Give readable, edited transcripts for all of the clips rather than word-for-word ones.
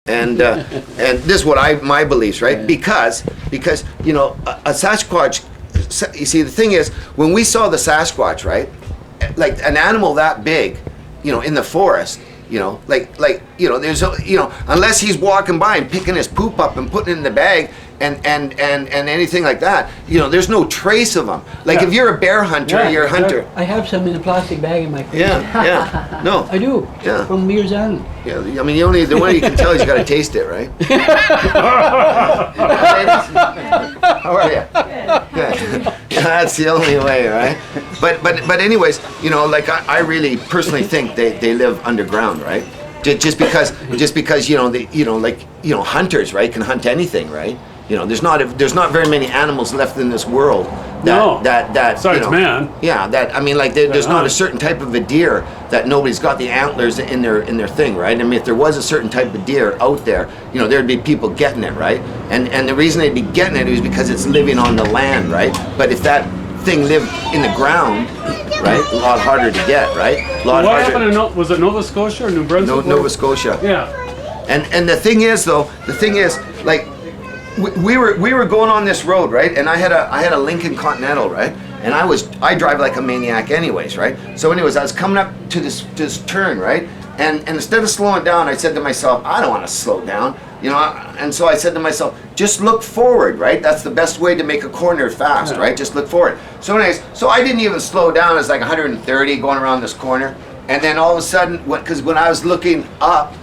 And this is what my beliefs, right? Yeah. Because a Sasquatch. You see, the thing is, when we saw the Sasquatch, right, like an animal that big, in the forest, there's unless he's walking by and picking his poop up and putting it in the bag and anything like that, there's no trace of him. Like if you're a bear hunter, you're a hunter. I have some in a plastic bag in my car. Yeah. No. I do. Yeah. From Mears Island. Yeah. I mean, the one you can tell is you got to taste it, right? How are you? Good. Yeah, that's the only way, right? But anyways, like I really personally think they live underground, right? Just because hunters, right, can hunt anything, right? There's not very many animals left in this world that besides man. Yeah, there's not a certain type of a deer that nobody's got the antlers in their thing, right? I mean, if there was a certain type of deer out there, there'd be people getting it, right? And the reason they'd be getting it is because it's living on the land, right? But if that thing lived in the ground, right, a lot harder to get, right? What happened was it Nova Scotia or New Brunswick? Nova Scotia. Yeah. And the thing is, like, we were going on this road, right? And I had a Lincoln Continental, right? And I drive like a maniac anyways, right? So anyways, I was coming up to this turn, right? And instead of slowing down, I said to myself, I don't want to slow down, and so I said to myself, just look forward, right? That's the best way to make a corner fast, right? Just look forward. So anyways, so I didn't even slow down. It's like 130 going around this corner. And then all of a sudden, because when I was looking up,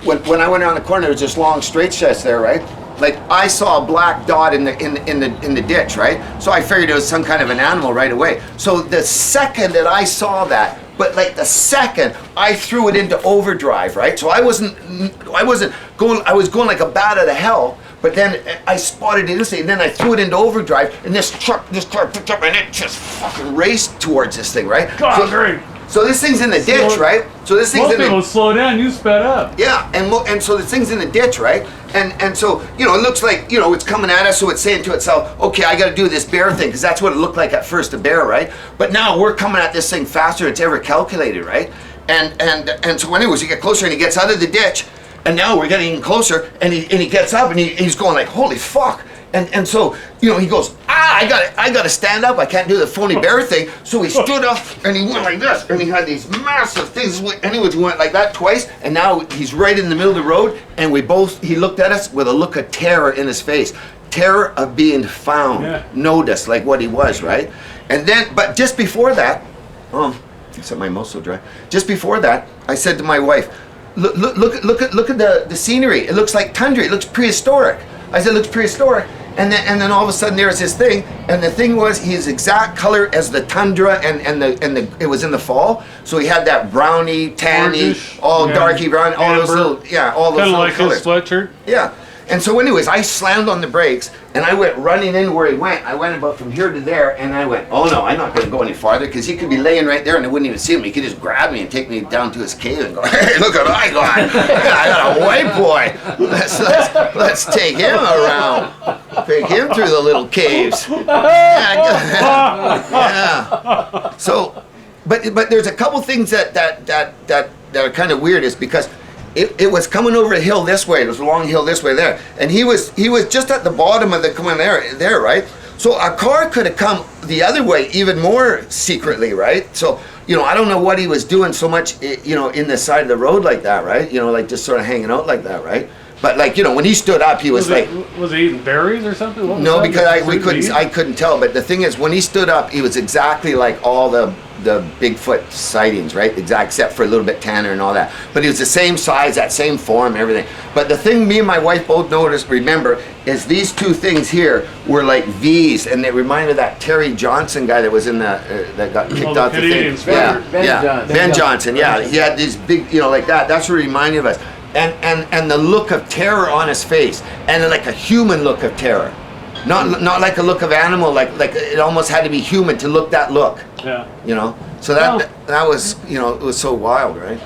when I went around the corner, there was this long straight stretch there, right? Like I saw a black dot in the ditch, right? So I figured it was some kind of an animal right away. So the second that I saw that, but like the second I threw it into overdrive, right? So I was going like a bat out of hell. But then I spotted it instantly, and then I threw it into overdrive, and this car picked up, and it just fucking raced towards this thing, right? So this thing's in the ditch, right? So this thing's most people slow down, you sped up. Yeah, and so this thing's in the ditch, right? And so, it looks like, it's coming at us, so it's saying to itself, okay, I got to do this bear thing, because that's what it looked like at first, a bear, right? But now we're coming at this thing faster than it's ever calculated, right? And so anyways, you get closer, and he gets out of the ditch, and now we're getting closer, and he gets up, and he's going like, holy fuck. And so, he goes, I got to stand up. I can't do the phony bear thing. So he stood up and he went like this, and he had these massive things. Anyways, he went like that twice, and now he's right in the middle of the road. And he looked at us with a look of terror in his face, terror of being found, noticed, like what he was, right? And then, but just before that, except my mouth's so dry. Just before that, I said to my wife, look at the scenery. It looks like tundra. It looks prehistoric. I said, it looks prehistoric. And then all of a sudden there's this thing, and the thing was his exact color as the tundra, and it was in the fall, so he had that browny, tanny, darky brown, all those little colors. Kind of like his sweatshirt. Yeah. And so anyways, I slammed on the brakes, and I went running in where he went. I went about from here to there, and I went, oh no, I'm not going to go any farther, because he could be laying right there, and I wouldn't even see him. He could just grab me and take me down to his cave and go, hey, look what I got. I got a white boy. Let's take him around. Take him through the little caves. Yeah. So, but there's a couple things that are kind of weird, is because it was coming over a hill this way. It was a long hill this way there, and he was just at the bottom of the coming there, right? So a car could have come the other way even more secretly, right? So I don't know what he was doing so much, in the side of the road like that, right? Like just sort of hanging out like that, right? But like when he stood up, he was like, was he eating berries or something? No, because I couldn't tell. But the thing is, when he stood up, he was exactly like all the Bigfoot sightings, right? Except for a little bit tanner and all that. But he was the same size, that same form, everything. But the thing me and my wife both remember, is these two things here were like V's, and they reminded me of that Terry Johnson guy that was in that got kicked out the thing. Ben Johnson. Yeah, he had these big, like that. That's what reminded of us. And the look of terror on his face, and like a human look of terror, not like a look of animal, like it almost had to be human to look that look. Yeah. So that was it was so wild, right?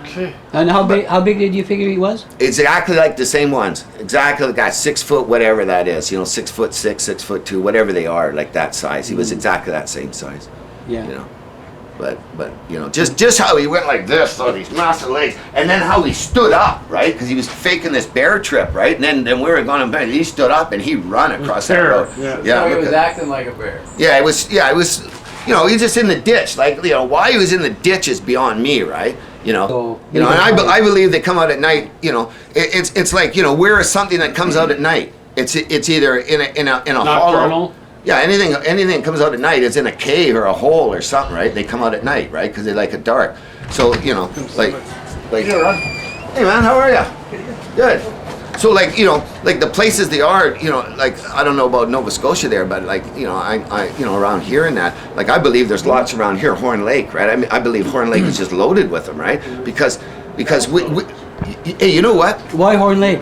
Okay. And how big did you figure he was? Exactly like the same ones. Exactly like that, 6 foot, whatever that is. 6'6", 6'2", whatever they are, like that size. He was exactly that same size. Yeah. But you know, just how he went like this on these massive legs, and then how he stood up, right? Because he was faking this bear trip, right? And then we were going to, he stood up and he run across that road. Yeah. So he was acting like a bear. Yeah, it was. You know, he's just in the ditch. Like, you know, why he was in the ditch is beyond me, right? You know, So, and I believe they come out at night. You know, it's like, you know, where is something that comes out at night? It's either in a hollow. Nocturnal. Yeah, anything that comes out at night is in a cave or a hole or something, right? They come out at night, right? Because they like it dark. So, you know, like, hey man, how are you? Good. So, like, you know, like the places they are, you know, like, I don't know about Nova Scotia there, but like, you know, I you know, around here and that, like, I believe there's lots around here, Horn Lake, right? I mean, I believe Horn Lake is just loaded with them, right? Because we hey, you know what? Why Horn Lake?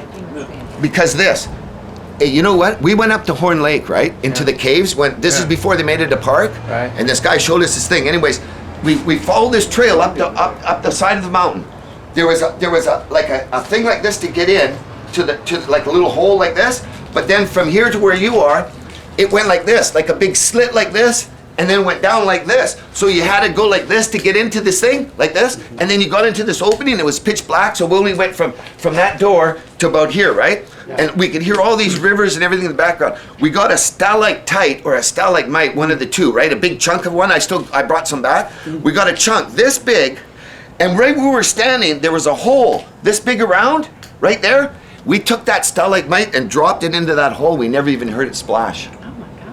Because this. Hey, you know what? We went up to Horn Lake, right? Into the caves. When this is before they made it a park. Right. And this guy showed us this thing. Anyways, we followed this trail up the side of the mountain. There was a like a thing like this to get in to like a little hole like this. But then from here to where you are, it went like this, like a big slit like this, and then went down like this. So you had to go like this to get into this thing, like this, and then you got into this opening. It was pitch black, so we only went from that door to about here, right? Yeah. And we could hear all these rivers and everything in the background. We got a stalactite or a stalagmite, one of the two, right? A big chunk of one. I brought some back. We got a chunk this big, and right where we were standing, there was a hole this big around, right there. We took that stalagmite and dropped it into that hole. We never even heard it splash.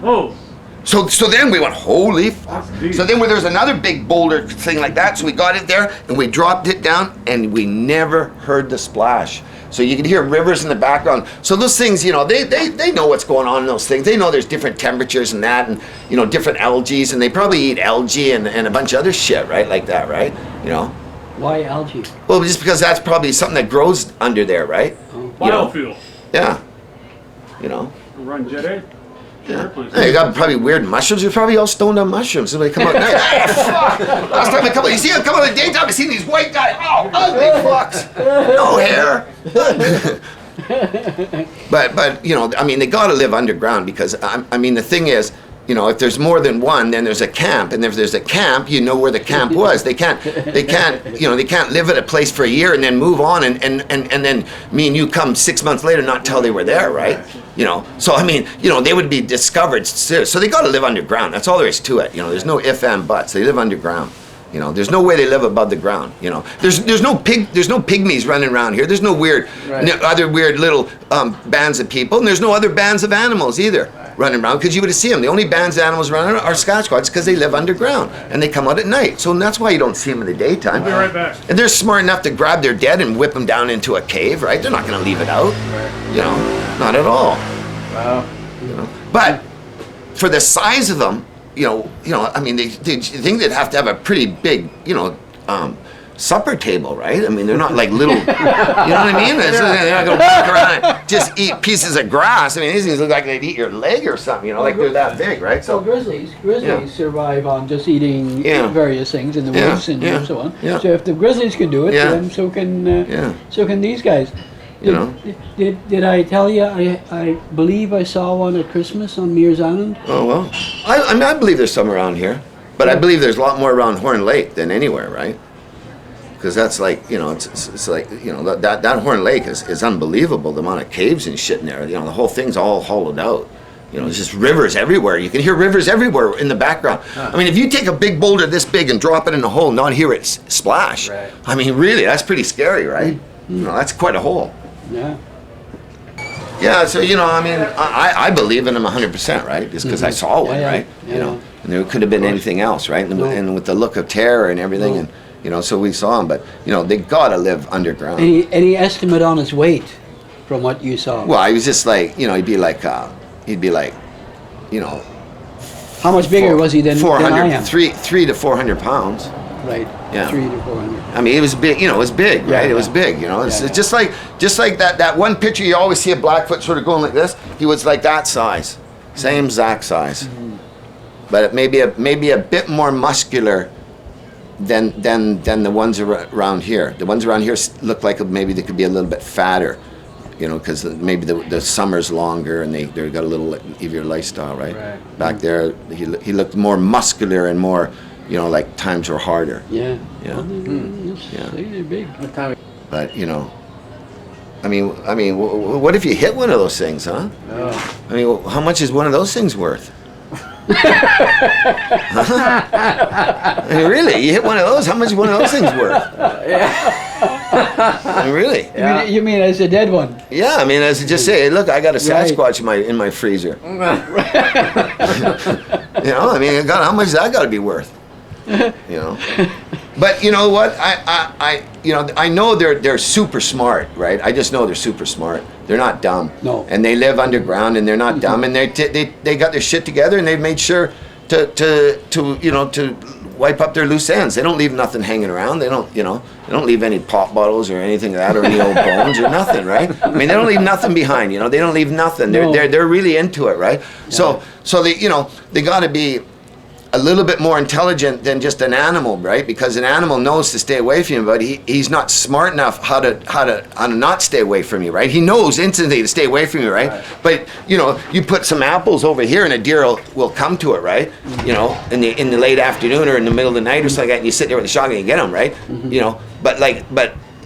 Oh. So then we went, holy fuck. deep. So then there was another big boulder thing like that, so we got it there and we dropped it down and we never heard the splash. So you can hear rivers in the background. So those things, you know, they know what's going on in those things. They know there's different temperatures and that, and, you know, different algae, and they probably eat algae and a bunch of other shit, right? Like that, right? You know? Why algae? Well, just because that's probably something that grows under there, right? Oh. You know? Biofuel. Yeah. You know? Run jet A. Yeah, you got probably weird mushrooms. You're probably all stoned on mushrooms. Somebody come out at night. Oh, fuck. Last time I come out, you see them come out in the daytime, I see these white guys. Oh, ugly fucks. No hair. but you know, I mean, they got to live underground because I mean, the thing is, you know, if there's more than one, then there's a camp, and if there's a camp, you know where the camp was. They can't, you know, they can't live at a place for a year and then move on, and then me and you come 6 months later not tell they were there, right? You know, so I mean, you know, they would be discovered. So they got to live underground. That's all there is to it. You know, there's no ifs and buts. They live underground. You know, there's no way they live above the ground. You know, there's no pygmies running around here. There's no weird, other weird little bands of people, and there's no other bands of animals either running around, because you would have seen them. The only bands of animals running around are Sasquatch, because they live underground and they come out at night. So that's why you don't see them in the daytime. I'll be right back. And they're smart enough to grab their dead and whip them down into a cave, right? They're not going to leave it out. You know, not at all. Wow. You know, but for the size of them, you know, I mean, they think they'd have to have a pretty big, you know, supper table, right? I mean, they're not like little, you know what I mean? They're not going to walk around and just eat pieces of grass. I mean, these things look like they'd eat your leg or something, you know, like they're that big, right? So grizzlies survive on just eating various things in the woods and so on. Yeah. So if the grizzlies can do it, then so can these guys. You know? Did I tell you, I believe I saw one at Christmas on Mears Island? Oh, well. I mean, I believe there's some around here, but I believe there's a lot more around Horn Lake than anywhere, right? Because that's like, you know, it's like, you know, that Horn Lake is unbelievable, the amount of caves and shit in there. You know, the whole thing's all hollowed out. You know, there's just rivers everywhere. You can hear rivers everywhere in the background. I mean, if you take a big boulder this big and drop it in a hole and not hear it splash, I mean, really, that's pretty scary, right? You know, that's quite a hole. Yeah. Yeah, so, you know, I mean, I believe in them 100%, right? Just because I saw one, right? You know, and there could have been anything else, right? And with the look of terror and everything, and, you know, so we saw him. But, you know, they got to live underground. Any estimate on his weight from what you saw? Well, he was just like, you know, he'd be like, you know. How much bigger was he than I am? 300 to 400 pounds. Right. Yeah. 300 to 400. I mean, it was big. You know, it was big, right? It was big. You know, it's just like that one picture you always see a Blackfoot sort of going like this. He was like that size, same exact size, but it maybe a bit more muscular than the ones around here. The ones around here look like maybe they could be a little bit fatter. You know, because maybe the summer's longer and they've got a little easier lifestyle, right? Back there, he looked more muscular and more, you know, like times were harder. Yeah. Yeah. Well, Yeah. they're big. What time? But you know, I mean, what if you hit one of those things, huh? Oh. I mean, how much is one of those things worth? I mean, really, you hit one of those, how much is one of those things worth? I mean, really? Yeah. You mean as a dead one? Yeah, I mean, as I just say, look, I got a Right. Sasquatch in my freezer. You know, I mean, God, how much has that got to be worth? You know, but you know what? I know they're super smart, right? I just know they're super smart. They're not dumb. No. And they live underground, and they're not dumb, and they got their shit together, and they've made sure to wipe up their loose ends. They don't leave nothing hanging around. They don't leave any pop bottles or anything like that, or any old bones or nothing, right? I mean, they don't leave nothing behind. You know, they don't leave nothing. No. They're really into it, right? So they got to be a little bit more intelligent than just an animal, right? Because an animal knows to stay away from you, but he's not smart enough how to not stay away from you, right? He knows instantly to stay away from you, right? But you know, you put some apples over here, and a deer will come to it, right? You know, in the late afternoon or in the middle of the night or something like that, and you sit there with a shotgun and you get them, right? You know, but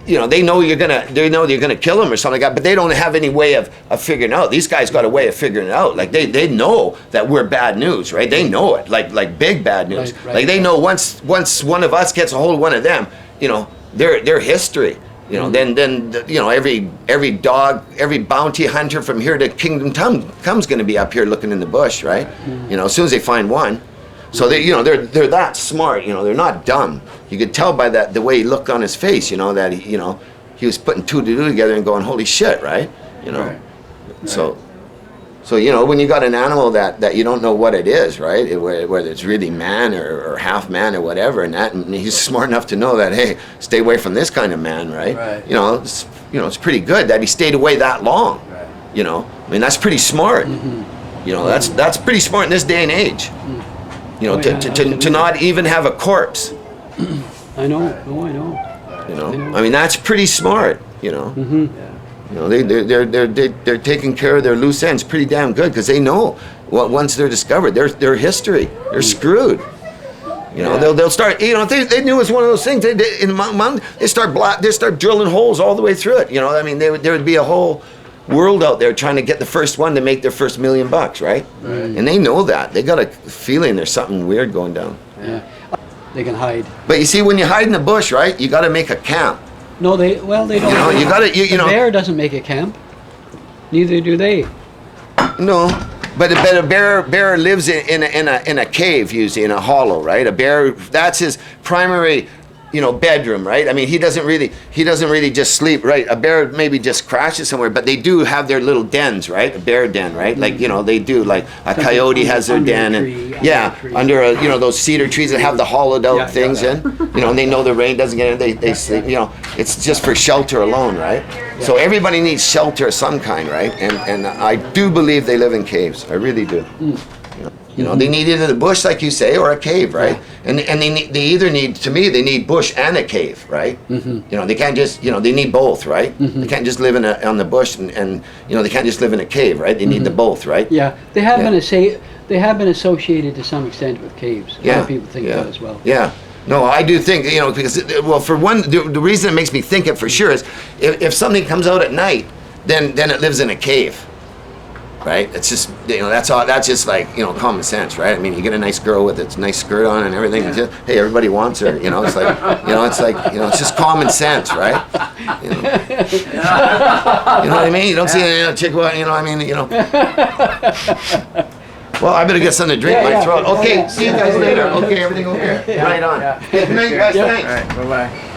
you know, they know you're gonna kill them or something like that, but they don't have any way of figuring it out. These guys got a way of figuring it out. Like they know that we're bad news, right? They know it, like big bad news. Right. Like they know once one of us gets a hold of one of them, you know, their history. You know, then you know, every dog, every bounty hunter from here to Kingdom Come's going to be up here looking in the bush, right? You know, as soon as they find one. So they're that smart, you know, they're not dumb. You could tell by the way he looked on his face, you know, that he was putting two to two together and going, holy shit, right? You know. Right. So you know, when you got an animal that you don't know what it is, right? Whether it's really man or half man or whatever, and he's smart enough to know that, hey, stay away from this kind of man, right? Right. You know, it's pretty good that he stayed away that long. Right. You know, I mean, that's pretty smart. You know, that's pretty smart in this day and age. You know, Oh, yeah, to not even have a corpse. I know. Oh, I know. You know, I mean, that's pretty smart. You know, Mm-hmm. you know, they're taking care of their loose ends pretty damn good, because they know once they're discovered, their history, they're screwed. You know, they'll start. You know, if they knew it was one of those things. They start drilling holes all the way through it. You know, I mean, there would be a whole world out there trying to get the first one to make their first $1 million, right? And they know that. They got a feeling there's something weird going down. Yeah. They can hide. But you see, when you hide in the bush, right, you got to make a camp. No, they don't. You know, you got to, you The know. bear doesn't make a camp. Neither do they. No, but a bear lives in a cave, usually in a hollow, right? A bear, that's his primary, you know, bedroom, right? I mean, he doesn't really just sleep, right? A bear maybe just crashes somewhere, but they do have their little dens, right? A bear den, right? Like, you know, they do, like a coyote has their Under a den, tree, and under a, you know, those cedar trees that have the hollowed out Yeah, things in, you know, and they know the rain doesn't get in, they sleep, you know, it's just for shelter alone, right? So everybody needs shelter of some kind, right? And I do believe they live in caves. I really do. You know, they need either the bush, like you say, or a cave, right? And they either need, to me, they need bush and a cave, right? You know, they can't just, you know, they need both, right? They can't just live on the bush and you know, they can't just live in a cave, right? They need the both, right? Yeah, they have been associated to some extent with caves. A lot of people think that as well. Yeah. No, I do think, you know, because, well, for one, the reason it makes me think it for sure is if something comes out at night, then it lives in a cave. Right? It's just, you know, that's just like, you know, common sense, right? I mean, you get a nice girl with a nice skirt on and everything, and just, hey, everybody wants her, you know, it's like, it's just common sense, right? You know, you know what I mean? You don't see a chick, you know what I mean? You know. Well, I better get something to drink my throat. Okay, see you guys later. Okay, everything okay? Right on. Good night, guys. Thanks. All right, bye-bye.